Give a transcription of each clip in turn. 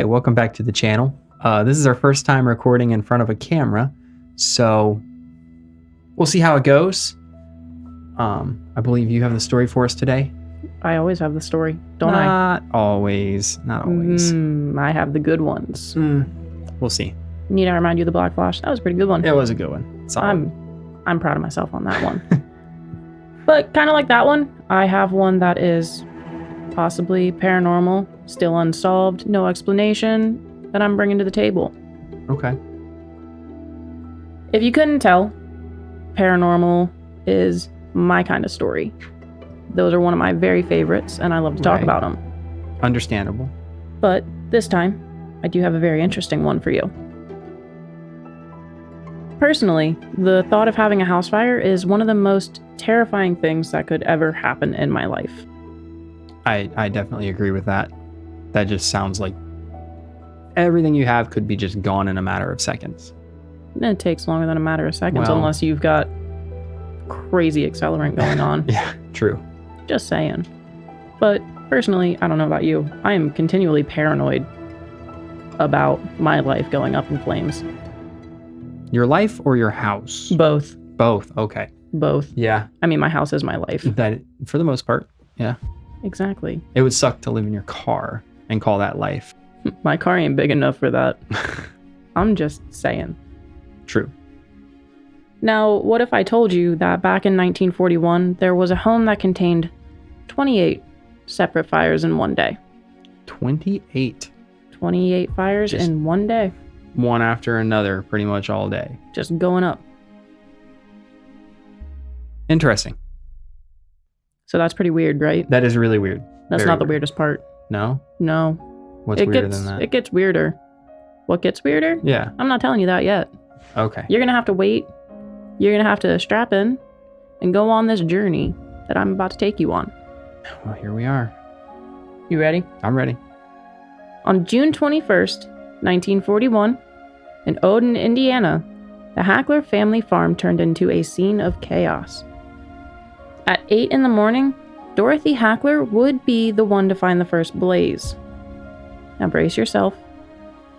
Hey, welcome back to the channel. This is our first time recording in front of a camera, so we'll see how it goes. I believe you have the story for us today. I always have the story, don't I? Not always. I have the good ones. We'll see. Need I remind you of the Black Flash? That was a pretty good one. It was a good one. Solid. I'm proud of myself on that one. But kind of like that one, I have one that is possibly paranormal, still unsolved, no explanation, that I'm bringing to the table. Okay. If you couldn't tell, paranormal is my kind of story. Those are one of my very favorites, and I love to talk about them. Understandable. But this time, I do have a very interesting one for you. Personally, the thought of having a house fire is one of the most terrifying things that could ever happen in my life. I definitely agree with that. That just sounds like everything you have could be just gone in a matter of seconds. And it takes longer than a matter of seconds unless you've got crazy accelerant going on. Yeah, true. Just saying. But personally, I don't know about you, I am continually paranoid about my life going up in flames. Your life or your house? Both. Both, okay. Both. Yeah. I mean, my house is my life. That, for the most part, yeah. Exactly. It would suck to live in your car and call that life. My car ain't big enough for that. I'm just saying. True. Now, what if I told you that back in 1941, there was a home that contained 28 separate fires in one day? 28. 28 fires in one day. One after another, pretty much all day. Just going up. Interesting. So that's pretty weird, right? That is really weird. That's Very not the weird. weirdest part. No? No. What's weirder than that? It gets weirder. What gets weirder? Yeah. I'm not telling you that yet. Okay. You're going to have to wait. You're going to have to strap in and go on this journey that I'm about to take you on. Well, here we are. You ready? I'm ready. On June 21st, 1941, in Odon, Indiana, the Hackler family farm turned into a scene of chaos. At 8 in the morning, Dorothy Hackler would be the one to find the first blaze. Now brace yourself,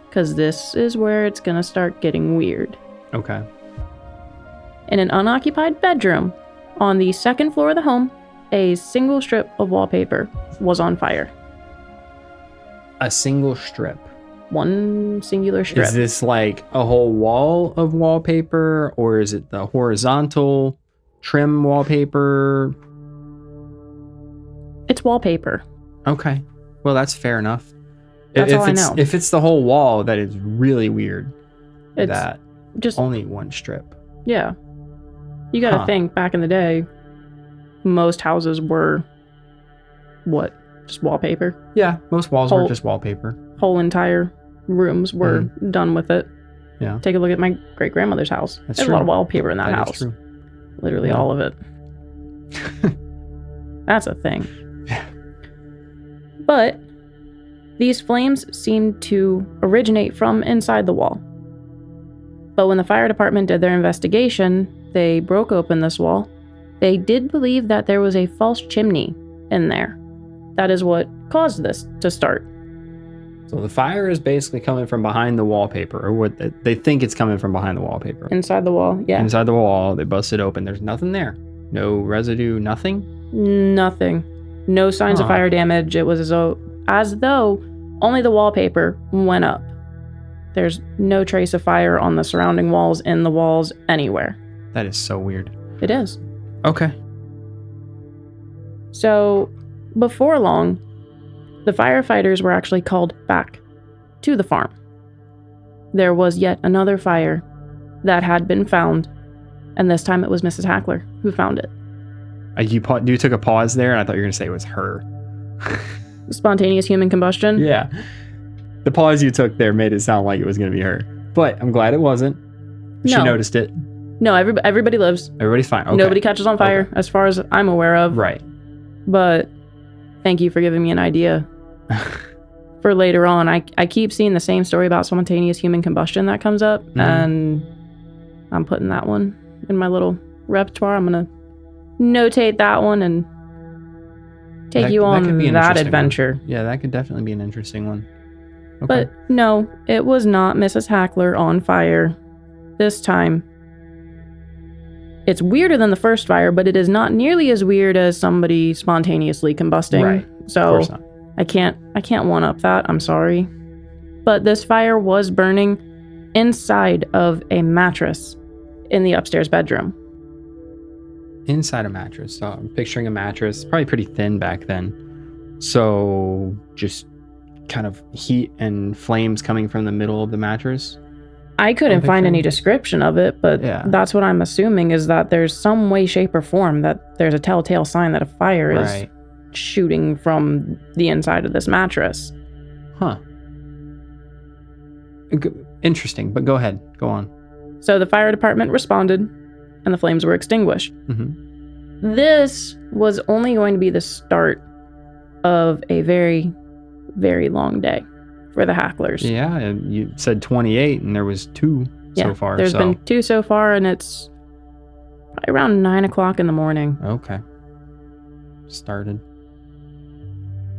because this is where it's going to start getting weird. Okay. In an unoccupied bedroom on the second floor of the home, a single strip of wallpaper was on fire. A single strip. One singular strip. Is this like a whole wall of wallpaper, or is it the horizontal trim wallpaper? It's wallpaper. Okay. Well, that's fair enough. That's all I know. If it's the whole wall, that is really weird. It's that just only one strip. Yeah. You gotta think, back in the day, most houses were, what, just wallpaper? Yeah, most walls were just wallpaper. Whole entire rooms were done with it. Yeah. Take a look at my great-grandmother's house. That's There's true. a lot of wallpaper in that house. Is true. Literally all of it. That's a thing. Yeah. But these flames seemed to originate from inside the wall. But when the fire department did their investigation, they broke open this wall. They did believe that there was a false chimney in there. That is what caused this to start. So the fire is basically coming from behind the wallpaper, or what they think it's coming from behind the wallpaper. Inside the wall, yeah. Inside the wall, they bust it open. There's nothing there. No residue, nothing? Nothing. No signs of fire damage. It was as though only the wallpaper went up. There's no trace of fire on the surrounding walls, in the walls, anywhere. That is so weird. It is. Okay. So, before long, the firefighters were actually called back to the farm. There was yet another fire that had been found, and this time it was Mrs. Hackler who found it. You took a pause there, and I thought you were going to say it was her. Spontaneous human combustion? Yeah. The pause you took there made it sound like it was going to be her. But I'm glad it wasn't. She noticed it. No, everybody lives. Everybody's fine. Okay. Nobody catches on fire, as far as I'm aware of. Right. But thank you for giving me an idea for later on. I keep seeing the same story about spontaneous human combustion that comes up, and I'm putting that one in my little repertoire. I'm going to notate that one and take you on that adventure. Yeah, that could definitely be an interesting one. Okay. But no, it was not Mrs. Hackler on fire. This time, it's weirder than the first fire, but it is not nearly as weird as somebody spontaneously combusting. Right. So Of course not. I can't one up that. I'm sorry. But this fire was burning inside of a mattress in the upstairs bedroom. Inside a mattress. So I'm picturing a mattress, probably pretty thin back then. So just kind of heat and flames coming from the middle of the mattress. I couldn't find any picturing. description of it, but Yeah. that's what I'm assuming, is that there's some way, shape, or form that there's a telltale sign that a fire is Right. shooting from the inside of this mattress. Huh. Interesting, but go ahead. Go on. So the fire department responded, and the flames were extinguished. Mm-hmm. This was only going to be the start of a very, very long day for the Hacklers. Yeah, and you said 28, and there was 2 so far. There's been 2 so far, and it's probably around 9 o'clock in the morning. Okay. Started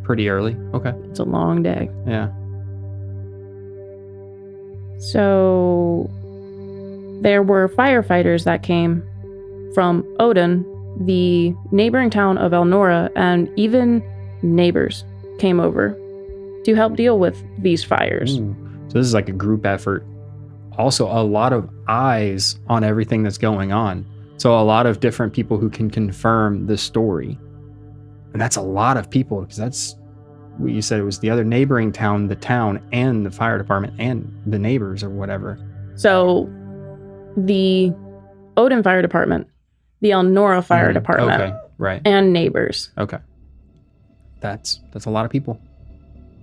pretty early. Okay. It's a long day. Yeah. So there were firefighters that came from Odon, the neighboring town of Elnora, and even neighbors came over to help deal with these fires. Ooh. So this is like a group effort. Also, a lot of eyes on everything that's going on. So a lot of different people who can confirm the story. And that's a lot of people, because that's what you said. It was the other neighboring town, the town, and the fire department, and the neighbors or whatever. So the Odon Fire Department, the Elnora Fire Department, Okay, right. and neighbors. Okay. That's a lot of people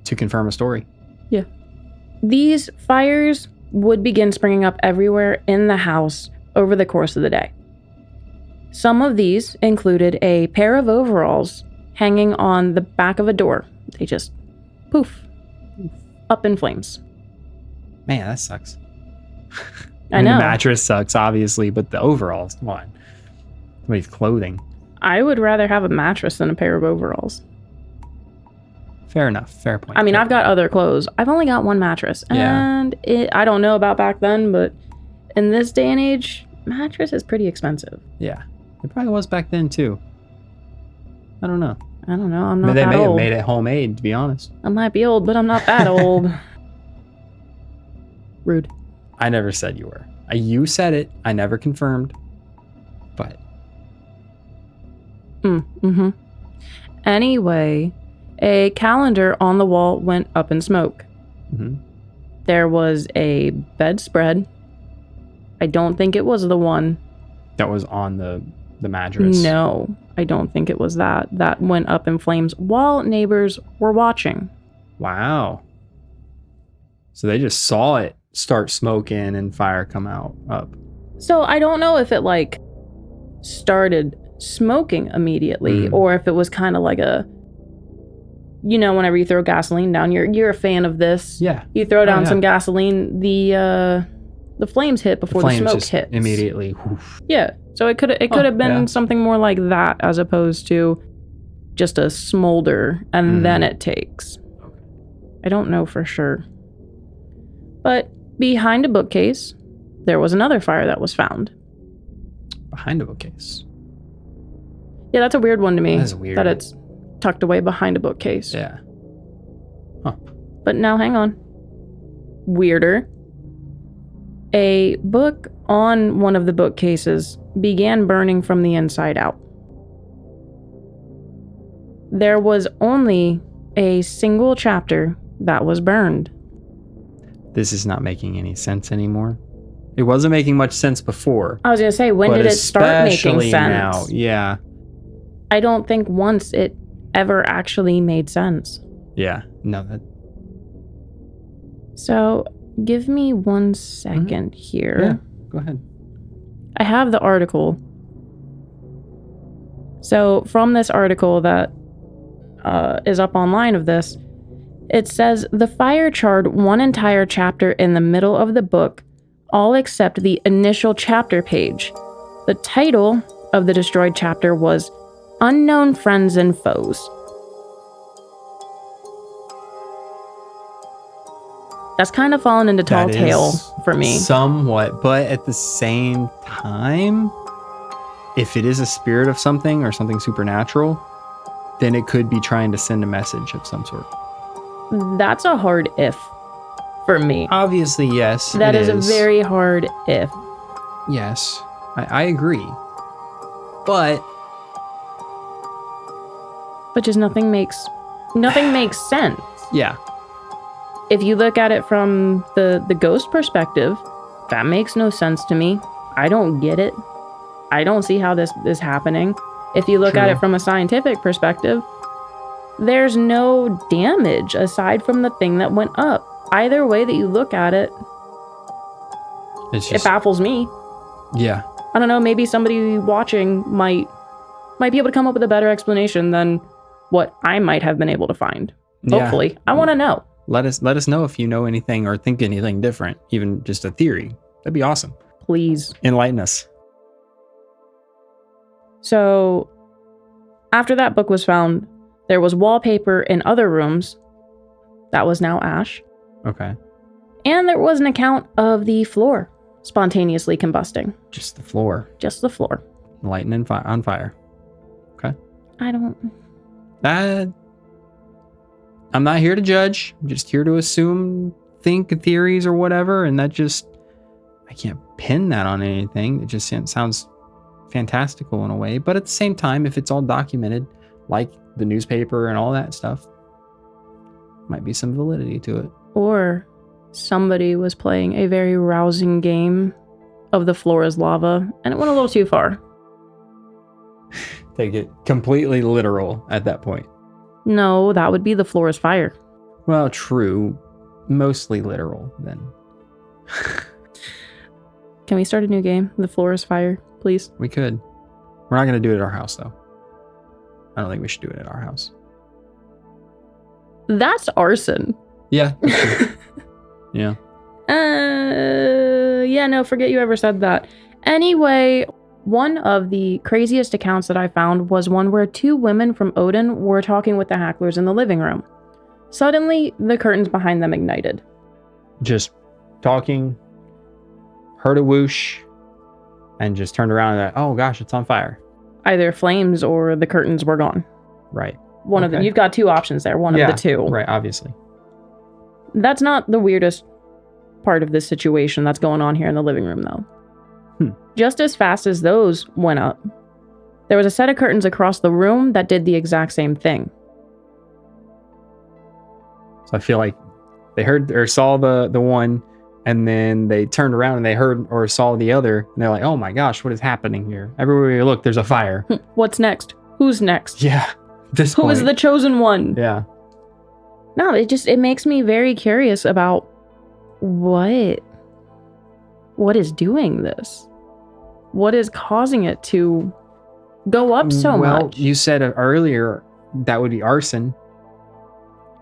to confirm a story. Yeah. These fires would begin springing up everywhere in the house over the course of the day. Some of these included a pair of overalls hanging on the back of a door. They just poof, up in flames. Man, that sucks. I know. The mattress sucks, obviously, but the overalls, come on. Somebody's clothing. I would rather have a mattress than a pair of overalls. Fair enough. Fair point. I mean, Fair I've got other clothes. I've only got one mattress. Yeah. And I don't know about back then, but in this day and age, mattress is pretty expensive. Yeah. It probably was back then, too. I don't know. I don't know. I'm not They that may have old. made it homemade, to be honest. I might be old, but I'm not that old. Rude. I never said you were. You said it. I never confirmed. But Mm-hmm. Anyway, a calendar on the wall went up in smoke. mhm. There was a bedspread. I don't think it was the one. That was on the mattress. No, I don't think it was that. That went up in flames while neighbors were watching. Wow. So they just saw it start smoking and fire come out up. So I don't know if it like started smoking immediately or if it was kind of like a, you know, whenever you throw gasoline down, you're a fan of this. Yeah. You throw down yeah. some gasoline, the flames hit before the flames smoke just hits. immediately. Whoosh. Yeah. So it could have been yeah. something more like that as opposed to just a smolder and then it takes. I don't know for sure. But behind a bookcase, there was another fire that was found. Behind a bookcase. Yeah, that's a weird one to me. That's weird. That it's tucked away behind a bookcase. Yeah. Huh. But now, hang on. Weirder. A book on one of the bookcases began burning from the inside out. There was only a single chapter that was burned. This is not making any sense anymore. It wasn't making much sense before. I was going to say, when but did it start making especially sense? now, yeah. I don't think once it ever actually made sense. Yeah. No, that. So, give me 1 second here. Yeah. Go ahead. I have the article. So, from this article that is up online of this, it says the fire charred one entire chapter in the middle of the book, all except the initial chapter page. The title of the destroyed chapter was Unknown Friends and Foes. That's kind of fallen into tall That tale is for me. Somewhat, but at the same time, if it is a spirit of something or something supernatural, then it could be trying to send a message of some sort. That's a hard if for me. Obviously, yes. That is a very hard if. Yes, I agree. But just nothing makes sense. yeah, If you look at it from the ghost perspective, that makes no sense to me. I don't get it. I don't see how this is happening. If you look at it from a scientific perspective, there's no damage aside from the thing that went up. Either way that you look at it, it baffles me. Yeah. I don't know, maybe somebody watching might be able to come up with a better explanation than what I might have been able to find. Hopefully. I want to know. Let us know if you know anything or think anything different, even just a theory. That'd be awesome. Please. Enlighten us. So, after that book was found, there was wallpaper in other rooms that was now ash. Okay. And there was an account of the floor spontaneously combusting. Just the floor. Just the floor. Lighting on fire. Okay. I don't... I'm not here to judge. I'm just here to assume, think theories or whatever. And that just... I can't pin that on anything. It just sounds fantastical in a way. But at the same time, if it's all documented, like the newspaper and all that stuff, might be some validity to it. Or somebody was playing a very rousing game of the floor is lava, and it went a little too far. Take it completely literal at that point. No, that would be the floor is fire. Well, true. Mostly literal, then. Can we start a new game? The floor is fire, please? We could. We're not going to do it at our house, though. I don't think we should do it at our house. That's arson. Yeah. Yeah. Yeah, no, forget you ever said that. Anyway, one of the craziest accounts that I found was one where two women from Odon were talking with the Hacklers in the living room. Suddenly, the curtains behind them ignited. Just talking, heard a whoosh, and just turned around and oh gosh, it's on fire. Either flames or the curtains were gone. Right. One of them. You've got two options there. One of the two. Right, obviously. That's not the weirdest part of this situation that's going on here in the living room, though. Just as fast as those went up, there was a set of curtains across the room that did the exact same thing. So I feel like they heard or saw the one, and then they turned around and they heard or saw the other, and they're like, oh my gosh, what is happening here? Everywhere you look, there's a fire. What's next? Who's next? Yeah. Who is the chosen one? Yeah. No, it makes me very curious about what is doing this? What is causing it to go up so much? Well, you said earlier that would be arson.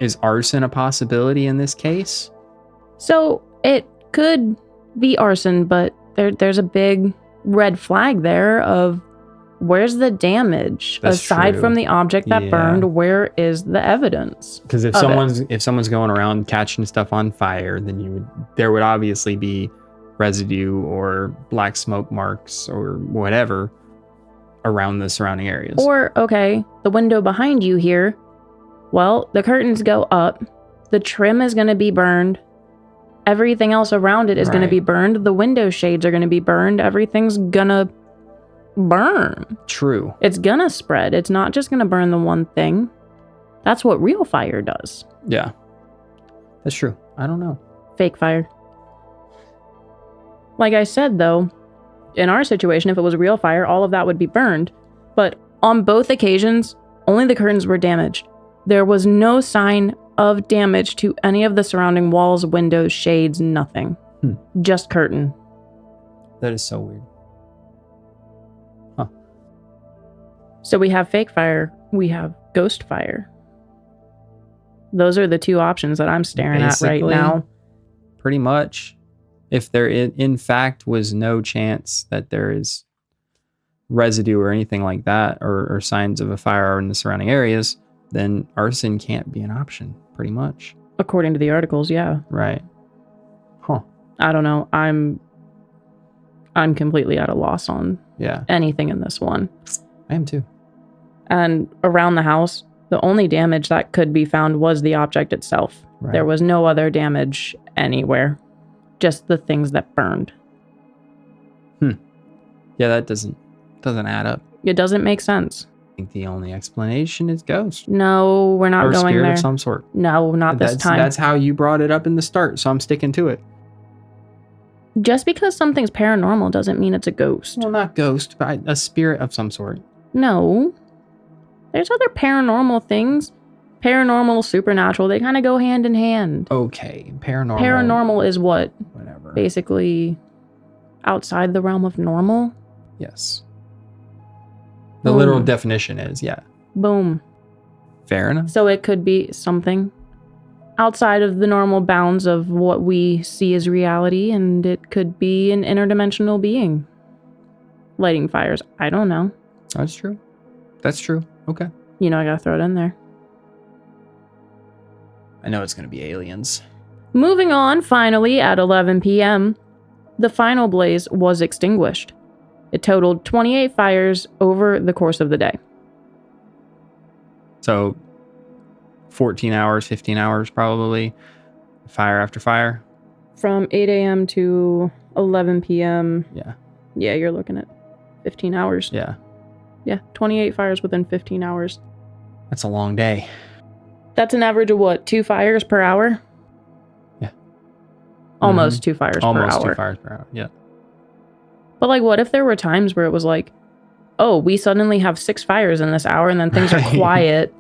Is arson a possibility in this case? So it could be arson, but there's a big red flag there of where's the damage? That's aside true. from the object that burned, where is the evidence? Because if someone's going around catching stuff on fire, then there would obviously be residue or black smoke marks or whatever around the surrounding areas. Or, okay, the window behind you here, well, the curtains go up, the trim is going to be burned, everything else around it is going to be burned, the window shades are going to be burned, everything's going to burn. True. It's going to spread. It's not just going to burn the one thing. That's what real fire does. Yeah. That's true. I don't know. Fake fire. Like I said, though, in our situation, if it was real fire, all of that would be burned. But on both occasions, only the curtains were damaged. There was no sign of damage to any of the surrounding walls, windows, shades, nothing. Just curtain. That is so weird. Huh. So we have fake fire. We have ghost fire. Those are the two options that I'm staring at right now. Pretty much. If there in fact was no chance that there is residue or anything like that, or signs of a fire in the surrounding areas, then arson can't be an option, pretty much. According to the articles, yeah. Right. I don't know. I'm completely at a loss on anything in this one. I am too. And around the house, the only damage that could be found was the object itself. Right. There was no other damage anywhere. Just the things that burned. Yeah, that doesn't add up. It doesn't make sense. I think the only explanation is ghost. No, we're not going spirit there. Of some sort. No, not this time. That's how you brought it up in the start, so I'm sticking to it. Just because something's paranormal doesn't mean it's a ghost. Well, not ghost, but a spirit of some sort. No. There's other paranormal things. Paranormal, supernatural, they kind of go hand in hand. Okay, paranormal. Paranormal is what? Whatever. Basically outside the realm of normal? Yes. The literal definition is, yeah. Boom. Fair enough. So it could be something outside of the normal bounds of what we see as reality, and it could be an interdimensional being lighting fires. I don't know. That's true. That's true. Okay. You know, I gotta throw it in there. I know it's gonna be aliens. Moving on, finally, at 11 p.m., the final blaze was extinguished. It totaled 28 fires over the course of the day. So 14 hours, 15 hours probably, fire after fire? From 8 a.m. to 11 p.m. Yeah. Yeah, you're looking at 15 hours. Yeah. Yeah, 28 fires within 15 hours. That's a long day. That's an average of what, 2 fires per hour? Yeah. Almost 2 fires per hour. Almost 2 fires per hour, yeah. But like, what if there were times where it was like, oh, we suddenly have 6 fires in this hour and then things are quiet.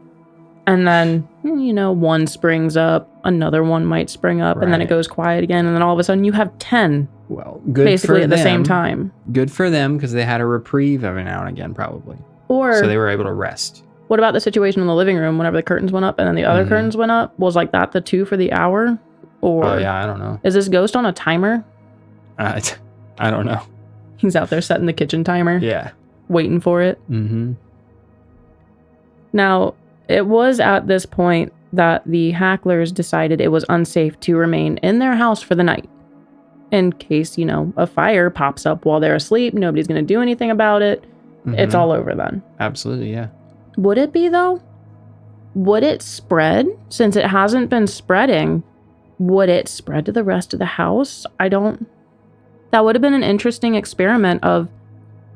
And then, you know, one springs up, another one might spring up, and then it goes quiet again. And then all of a sudden you have 10. Well, good basically for at them. The same time. Good for them because they had a reprieve every now and again, probably. Or so they were able to rest. What about the situation in the living room whenever the curtains went up and then the other curtains went up? Was like that the 2 for the hour? Or oh, yeah, I don't know. Is this ghost on a timer? I don't know. He's out there setting the kitchen timer. Yeah. Waiting for it. Mm-hmm. Now, it was at this point that the Hacklers decided it was unsafe to remain in their house for the night. In case, you know, a fire pops up while they're asleep, nobody's going to do anything about it. It's all over then. Absolutely, yeah. Would it be, though? Would it spread? Since it hasn't been spreading, would it spread to the rest of the house? That would have been an interesting experiment of,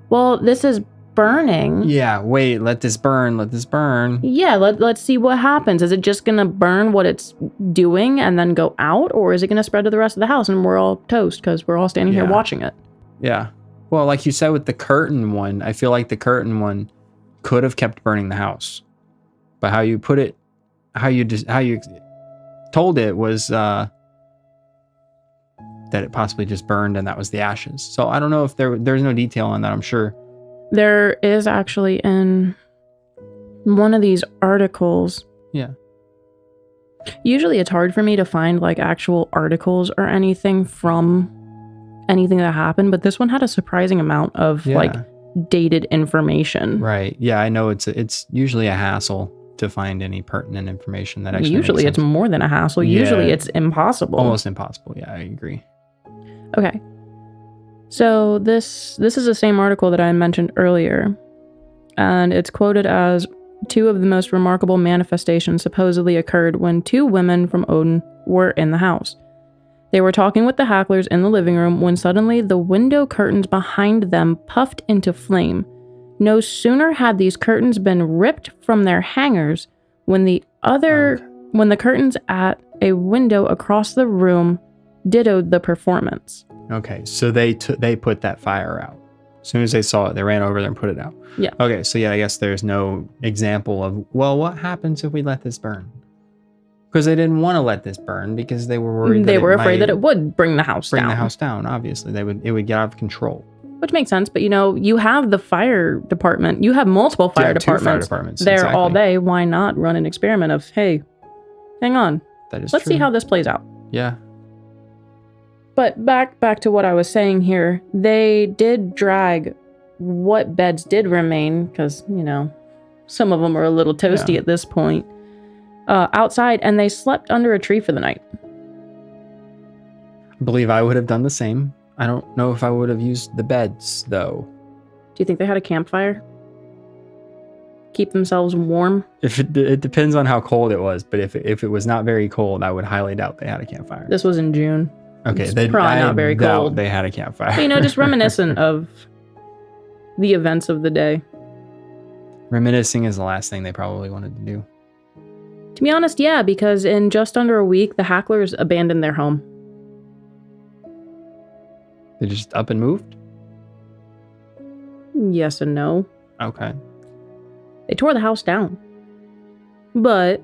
well, this is burning. Yeah, wait, let this burn. Yeah, let's see what happens. Is it just going to burn what it's doing and then go out? Or is it going to spread to the rest of the house and we're all toast because we're all standing here watching it? Yeah. Well, like you said with the curtain one, I feel like the curtain one could have kept burning the house. But how you put it, how you told it was that it possibly just burned and that was the ashes. So I don't know if there's no detail on that, I'm sure. There is actually in one of these articles. Yeah. Usually it's hard for me to find like actual articles or anything from anything that happened, but this one had a surprising amount of like dated information. Right. Yeah, I know it's usually a hassle to find any pertinent information that actually usually it's more than a hassle. Yeah. Usually it's impossible. Almost impossible. Yeah, I agree. Okay. So this is the same article that I mentioned earlier, and it's quoted as 2 of the most remarkable manifestations supposedly occurred when 2 women from Odon were in the house. They were talking with the Hacklers in the living room when suddenly the window curtains behind them puffed into flame. No sooner had these curtains been ripped from their hangers when the curtains at a window across the room dittoed the performance. Okay, so they put that fire out. As soon as they saw it, they ran over there and put it out. Yeah. Okay, so yeah, I guess there's no example of, well, what happens if we let this burn? Because they didn't want to let this burn because they were worried they were afraid that it would bring the house down. Bring the house down, obviously. It would get out of control. Which makes sense, but you know, you have the fire department. You have multiple fire departments. 2 fire departments. There exactly. all day. Why not run an experiment of, hey, hang on. That is Let's true. see how this plays out. Yeah. But back to what I was saying here. They did drag what beds did remain, because, you know, some of them are a little toasty at this point, outside, and they slept under a tree for the night. believe I would have done the same. I don't know if I would have used the beds, though. Do you think they had a campfire? Keep themselves warm? It depends on how cold it was, but if it was not very cold, I would highly doubt they had a campfire. This was in June. Okay, It's probably not very cold. They had a campfire. But, just reminiscent of the events of the day. Reminiscing is the last thing they probably wanted to do. To be honest, yeah, because in just under a week, the Hacklers abandoned their home. They just up and moved? Yes and no. Okay. They tore the house down. But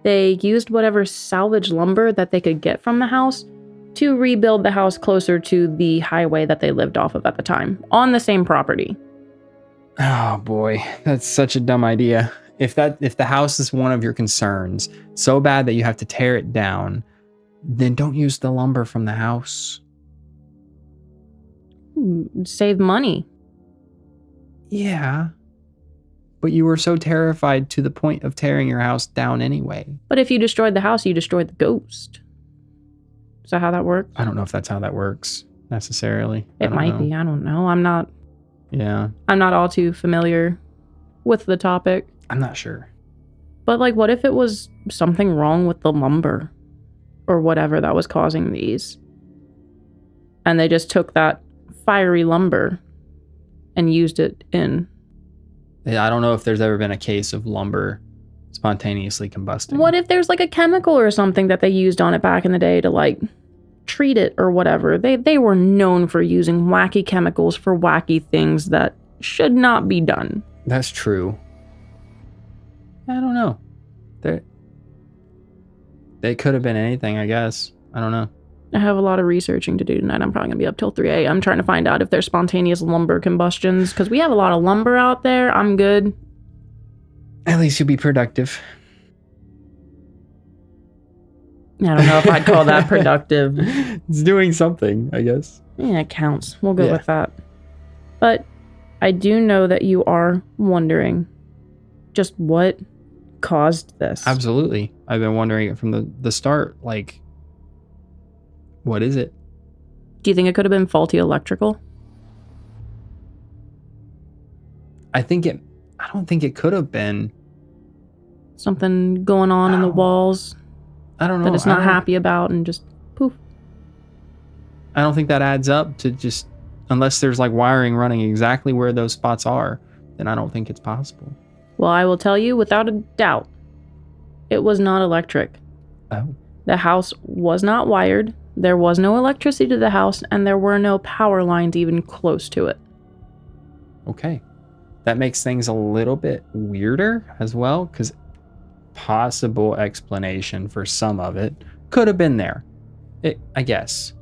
they used whatever salvage lumber that they could get from the house to rebuild the house closer to the highway that they lived off of at the time, on the same property. Oh boy, that's such a dumb idea. If the house is one of your concerns, so bad that you have to tear it down, then don't use the lumber from the house. Save money. Yeah. But you were so terrified to the point of tearing your house down anyway. But if you destroyed the house, you destroyed the ghost. Is that how that works? I don't know if that's how that works necessarily. It might be. I don't know. I'm not all too familiar with the topic. I'm not sure. But what if it was something wrong with the lumber or whatever that was causing these? And they just took that fiery lumber and used it in. I don't know if there's ever been a case of lumber spontaneously combusting. What if there's a chemical or something that they used on it back in the day to treat it or whatever? They were known for using wacky chemicals for wacky things that should not be done. That's true. I don't know. They could have been anything, I guess. I don't know. I have a lot of researching to do tonight. I'm probably going to be up till 3 a.m. trying to find out if there's spontaneous lumber combustions, because we have a lot of lumber out there. I'm good. At least you'll be productive. I don't know if I'd call that productive. It's doing something, I guess. Yeah, it counts. We'll go with that. But I do know that you are wondering just what caused this. Absolutely. I've been wondering it from the start. What is it? Do you think it could have been faulty electrical? I don't think it could have been. Something going on in the walls I don't know. that it's not happy about and just poof. I don't think that adds up to just, unless there's wiring running exactly where those spots are, then I don't think it's possible. Well, I will tell you without a doubt, it was not electric. Oh. The house was not wired. There was no electricity to the house, and there were no power lines even close to it. Okay. That makes things a little bit weirder as well, because possible explanation for some of it could have been there. I guess.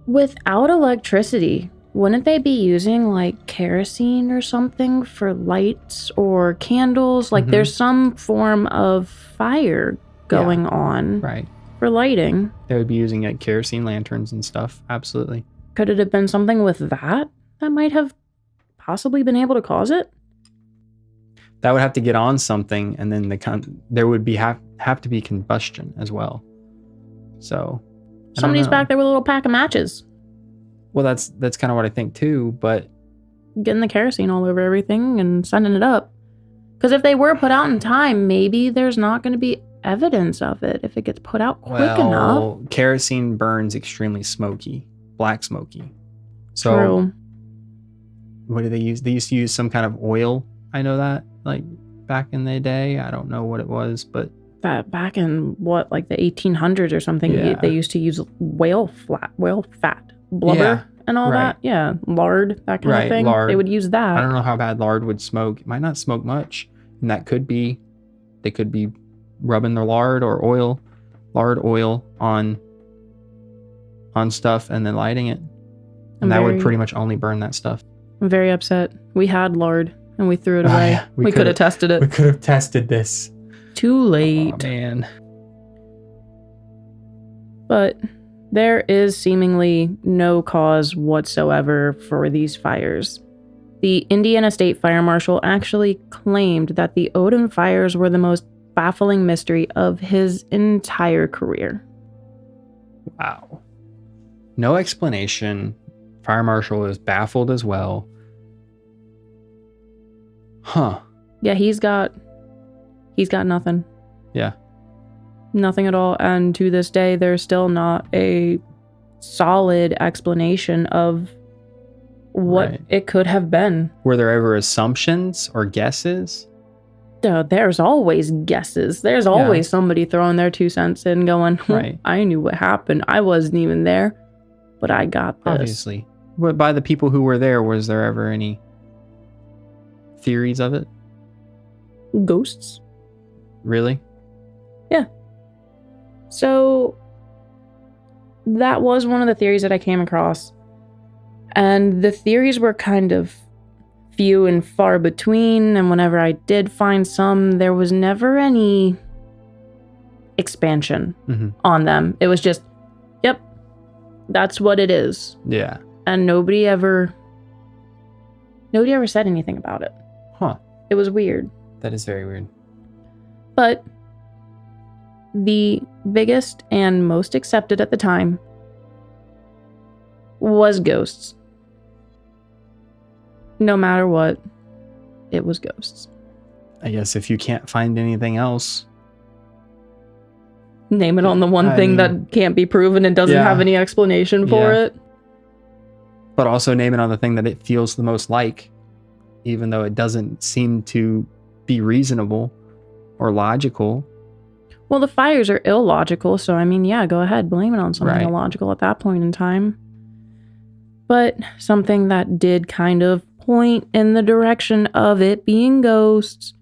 Without electricity, wouldn't they be using kerosene or something for lights or candles? There's some form of fire going on. Right. For lighting. They would be using kerosene lanterns and stuff. Absolutely. Could it have been something with that might have possibly been able to cause it? That would have to get on something, and then there would be have to be combustion as well. So somebody's back there with a little pack of matches. Well, that's kind of what I think too, but getting the kerosene all over everything and sending it up. Because if they were put out in time, maybe there's not going to be evidence of it if it gets put out quick enough. Kerosene burns extremely smoky, black smoky. So True. What do they use? They used to use some kind of oil. I know that, back in the day. I don't know what it was, but back in the 1800s or something, they used to use whale fat, blubber, and all that. Yeah, lard, that kind of thing. Lard. They would use that. I don't know how bad lard would smoke. It might not smoke much, and they could be rubbing their lard oil on stuff and then lighting it, and that would pretty much only burn that stuff. I'm very upset. We had lard and we threw it away. Yeah, we could have tested it. We could have tested this. Too late. Oh, man. But there is seemingly no cause whatsoever for these fires. The Indiana State Fire Marshal actually claimed that the Odon fires were the most baffling mystery of his entire career. Wow. No explanation. Fire marshal is baffled as well. Huh. Yeah, he's got nothing. Yeah. Nothing at all. And to this day, there's still not a solid explanation of what it could have been. Were there ever assumptions or guesses? There's always guesses. There's always somebody throwing their 2 cents in going, I knew what happened. I wasn't even there, but I got this. Obviously. But by the people who were there, was there ever any theories of it? Ghosts? Really? Yeah. So that was one of the theories that I came across. And the theories were kind of few and far between. And whenever I did find some, there was never any expansion on them. It was just, yep, that's what it is. Yeah. And nobody ever said anything about it. Huh. It was weird. That is very weird. But the biggest and most accepted at the time was ghosts. No matter what, it was ghosts. I guess if you can't find anything else, name it on the one thing that can't be proven and doesn't have any explanation for it. But also name it on the thing that it feels the most like, even though it doesn't seem to be reasonable or logical. Well, the fires are illogical, so I mean, yeah, go ahead, blame it on something illogical at that point in time. But something that did kind of point in the direction of it being ghosts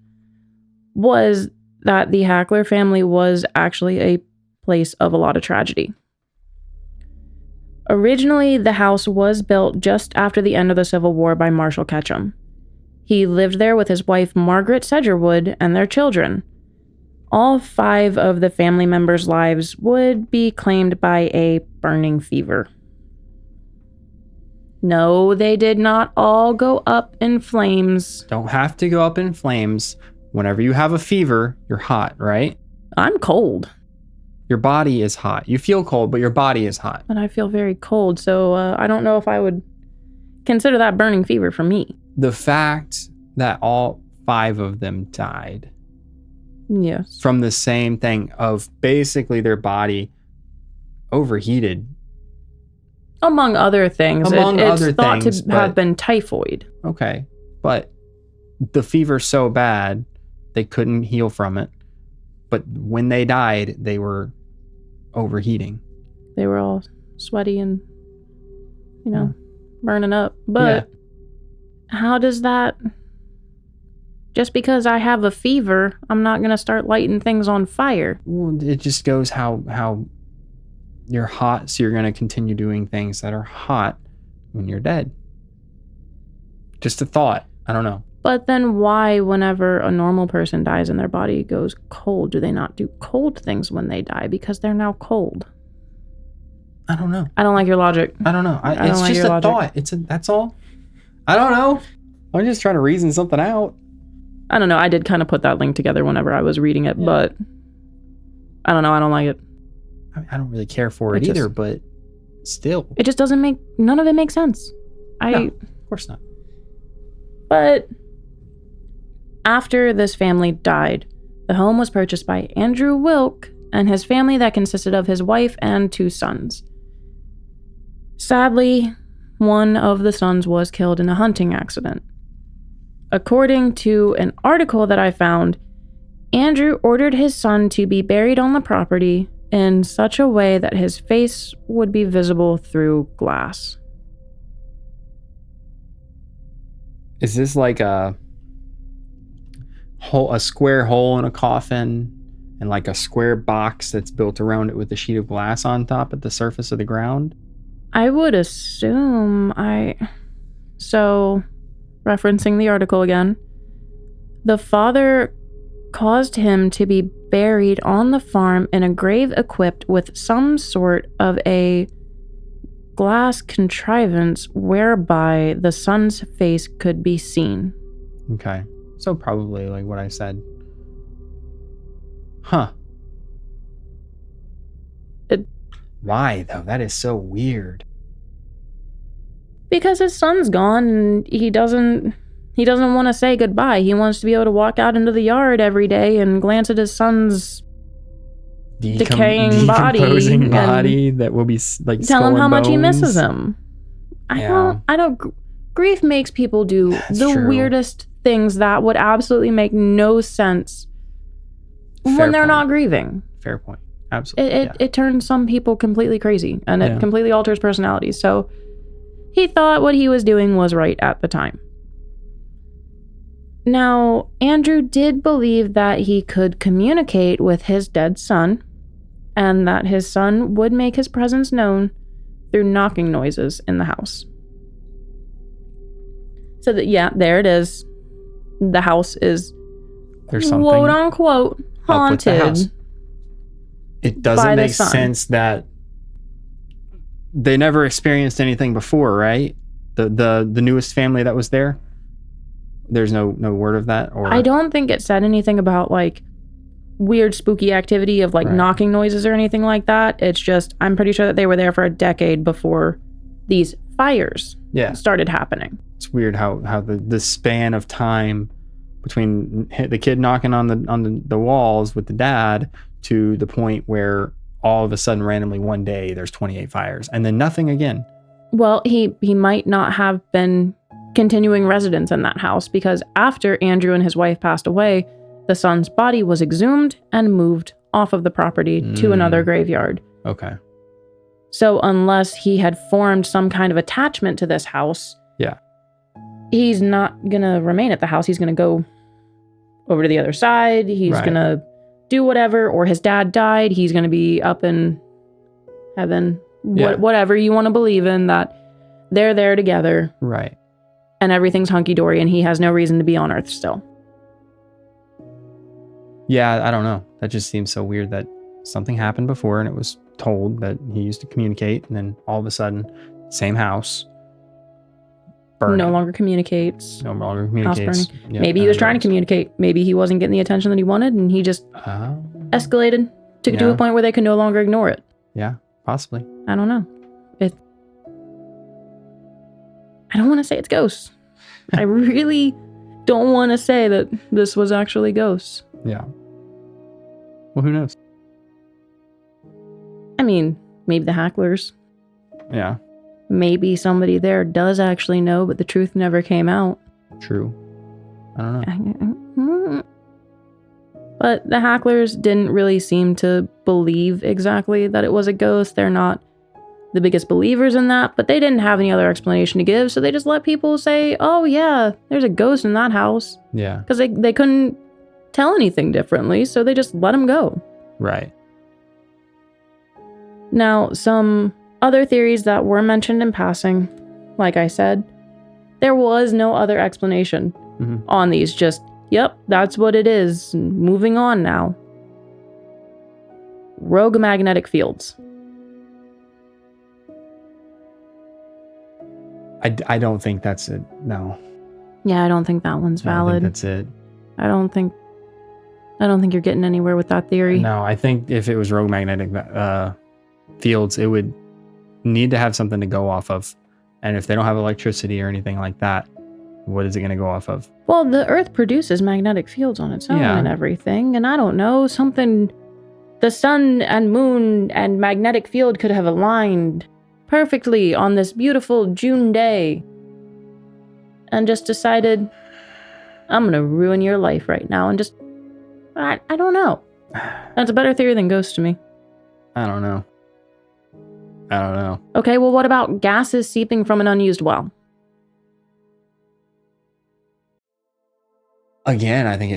was that the Hackler family was actually a place of a lot of tragedy. Originally, the house was built just after the end of the Civil War by Marshall Ketchum. He lived there with his wife Margaret Sedgerwood and their children. All 5 of the family members' lives would be claimed by a burning fever. No, they did not all go up in flames. Don't have to go up in flames. Whenever you have a fever, you're hot, right? I'm cold. Your body is hot. You feel cold, but your body is hot. But I feel very cold, so I don't know if I would consider that burning fever for me. The fact that all 5 of them died. Yes. From the same thing of basically their body overheated. Among other things. It's thought to have been typhoid. Okay. But the fever's so bad, they couldn't heal from it. But when they died, they were overheating. They were all sweaty and, burning up. But how does that... Just because I have a fever, I'm not going to start lighting things on fire. Well, it just goes how you're hot, so you're going to continue doing things that are hot when you're dead. Just a thought. I don't know. But then why, whenever a normal person dies and their body goes cold, do they not do cold things when they die? Because they're now cold. I don't know. I don't like your logic. I don't know. It's just a thought. That's all. I don't know. I'm just trying to reason something out. I don't know. I did kind of put that link together whenever I was reading it, but I don't know. I don't like it. I don't really care for it either, but still. It just doesn't make... None of it makes sense. No, of course not. But after this family died, the home was purchased by Andrew Wilk and his family that consisted of his wife and 2 sons. Sadly, one of the sons was killed in a hunting accident. According to an article that I found, Andrew ordered his son to be buried on the property in such a way that his face would be visible through glass. Is this like a square hole in a coffin and like a square box that's built around it with a sheet of glass on top at the surface of the ground? I would assume So, referencing the article again, the father caused him to be buried on the farm in a grave equipped with some sort of a glass contrivance whereby the son's face could be seen. Okay. So probably like what I said. Huh. Why, though? That is so weird. Because his son's gone and he doesn't want to say goodbye. He wants to be able to walk out into the yard every day and glance at his son's decomposing body that will be like tell him how much he bones. misses him. I don't. Grief makes people do the weirdest things that would absolutely make no sense when they're not grieving. Fair point. Absolutely. It turns some people completely crazy, and it completely alters personalities. So he thought what he was doing was right at the time. Now, Andrew did believe that he could communicate with his dead son, and that his son would make his presence known through knocking noises in the house. So that, there it is. The house is quote unquote haunted. It doesn't make sense that they never experienced anything before, right? The newest family that was there. There's no word of that, or I don't think it said anything about like weird spooky activity of like knocking noises or anything like that. It's just I'm pretty sure that they were there for a decade before these fires started happening. It's weird how the span of time between the kid knocking on the walls with the dad to the point where all of a sudden randomly one day there's 28 fires and then nothing again. Well, he might not have been continuing residence in that house because after Andrew and his wife passed away, the son's body was exhumed and moved off of the property to another graveyard. Okay. So unless he had formed some kind of attachment to this house, he's not going to remain at the house. He's going to go over to the other side. He's going to do whatever, or his dad died. He's going to be up in heaven, whatever you want to believe in, that they're there together. Right. And everything's hunky-dory and he has no reason to be on Earth still. Yeah, I don't know. That just seems so weird that something happened before and it was told that he used to communicate, and then all of a sudden, same house. Burning. No longer communicates. No longer communicates. Yep, maybe he was trying to communicate. Maybe he wasn't getting the attention that he wanted and he just escalated to a point where they could no longer ignore it. Yeah, possibly. I don't know. I don't want to say it's ghosts. I really don't want to say that this was actually ghosts. Yeah. Well, who knows? I mean, maybe the Hacklers. Yeah. Maybe somebody there does actually know, but the truth never came out. True. I don't know. But the Hacklers didn't really seem to believe exactly that it was a ghost. They're not the biggest believers in that, but they didn't have any other explanation to give, so they just let people say, oh yeah, there's a ghost in that house. Yeah. Because they couldn't tell anything differently, so they just let them go. Right. Now, some other theories that were mentioned in passing, like I said, there was no other explanation on these, just, yep, that's what it is, moving on now. Rogue magnetic fields. I don't think that's it. No. Yeah, I don't think that one's valid. I don't think that's it. I don't think you're getting anywhere with that theory. No, I think if it was rogue magnetic fields, it would need to have something to go off of. And if they don't have electricity or anything like that, what is it going to go off of? Well, the Earth produces magnetic fields on its own and everything. And I don't know, the sun and moon and magnetic field could have aligned perfectly on this beautiful June day and just decided, I'm going to ruin your life right now. And just, I don't know. That's a better theory than ghosts to me. I don't know. Okay, well, what about gases seeping from an unused well? Again, I think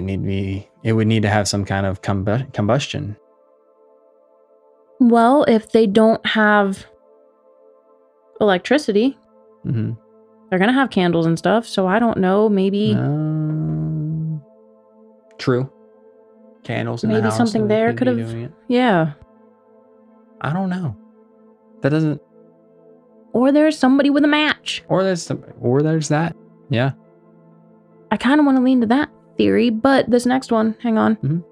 it would need to have some kind of combustion. Well, if they don't have electricity, they're gonna have candles and stuff, so I don't know, maybe true, candles in maybe the house, something there could have I don't know, that doesn't, or there's somebody with a match, or there's that. I kind of want to lean to that theory, but this next one, hang on.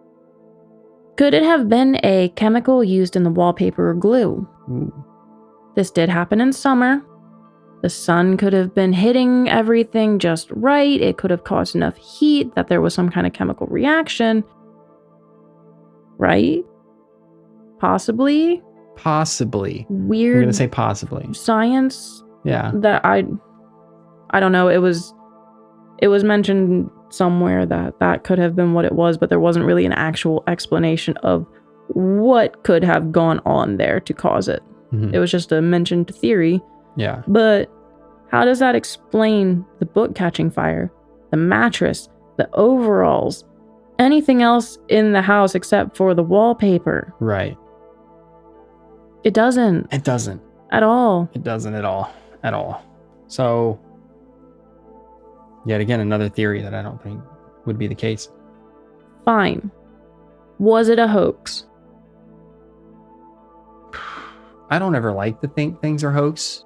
Could it have been a chemical used in the wallpaper or glue? Ooh. This did happen in summer. The sun could have been hitting everything just right. It could have caused enough heat that there was some kind of chemical reaction. Right? Possibly. Possibly. Weird. I'm going to say possibly. Science. Yeah. That I don't know. It was mentioned somewhere that could have been what it was, but there wasn't really an actual explanation of what could have gone on there to cause it. Mm-hmm. It was just a mentioned theory. Yeah. But how does that explain the book catching fire, the mattress, the overalls, anything else in the house except for the wallpaper? Right. It doesn't. It doesn't. At all. It doesn't at all. At all. So, yet again, another theory that I don't think would be the case. Fine. Was it a hoax? I don't ever like to think things are hoax.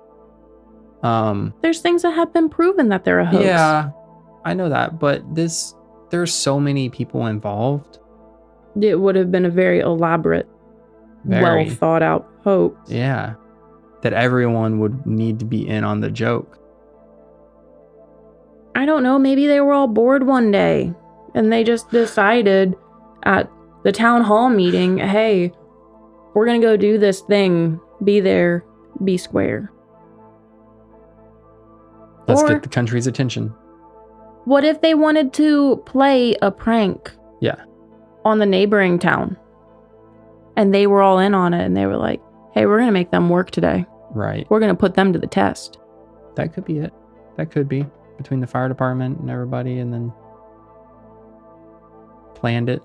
There's things that have been proven that they're a hoax. Yeah, I know that, but there's so many people involved. It would have been a very elaborate, well thought out hoax. Yeah, that everyone would need to be in on the joke. I don't know, maybe they were all bored one day and they just decided at the town hall meeting, hey, we're gonna go do this thing. Be there, be square. Let's Or, get the country's attention. what if they wanted to play a prank? Yeah. On the neighboring town. And they were all in on it and they were like, hey, we're gonna make them work today. Right. We're gonna put them to the test. That could be it. That could be between the fire department and everybody, and then planned it.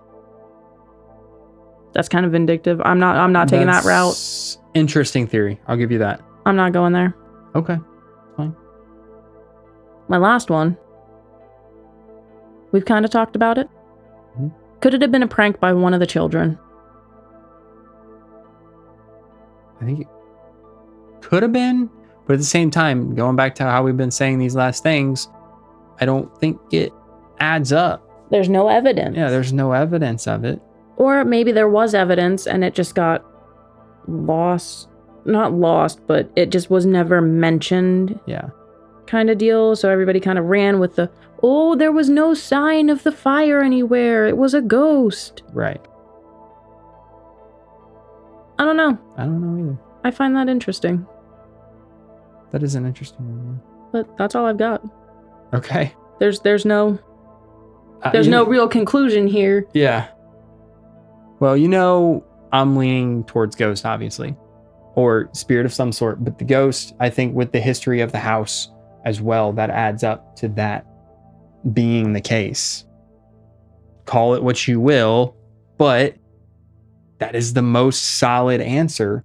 That's kind of vindictive. I'm not taking that route. Interesting theory. I'll give you that. I'm not going there. Okay. Fine. My last one. We've kind of talked about it. Mm-hmm. Could it have been a prank by one of the children? I think it could have been, but at the same time, going back to how we've been saying these last things, I don't think it adds up. There's no evidence. Yeah, there's no evidence of it. Or maybe there was evidence and it just got lost. Not lost, but it just was never mentioned. Yeah. Kind of deal. So everybody kind of ran with the, oh, there was no sign of the fire anywhere. It was a ghost. Right. I don't know. I don't know either. I find that interesting. That is an interesting one. But that's all I've got. Yeah. Okay. There's no real conclusion here. Yeah. Well, I'm leaning towards ghost, obviously, or spirit of some sort. But the ghost, I think, with the history of the house as well, that adds up to that being the case. Call it what you will, but that is the most solid answer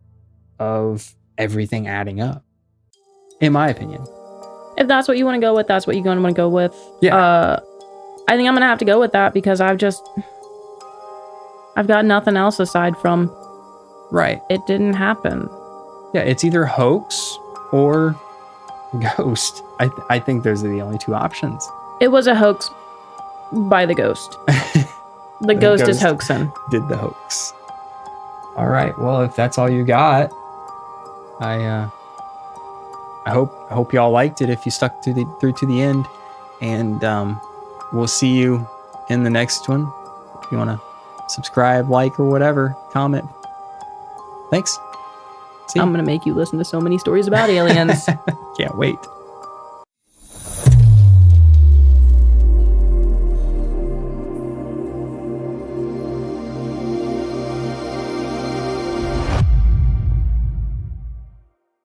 of everything adding up, in my opinion. If that's what you want to go with, that's what you're going to want to go with. Yeah. I think I'm going to have to go with that because I've got nothing else aside from Right. it didn't happen. Yeah, it's either hoax or ghost. I think those are the only two options. It was a hoax by the ghost. The ghost is hoaxing. Did the hoax. All right. Well, if that's all you got, I hope y'all liked it. If you stuck through to the end, and we'll see you in the next one. If you want to subscribe, like, or whatever, comment. Thanks. See you. I'm going to make you listen to so many stories about aliens. Can't wait.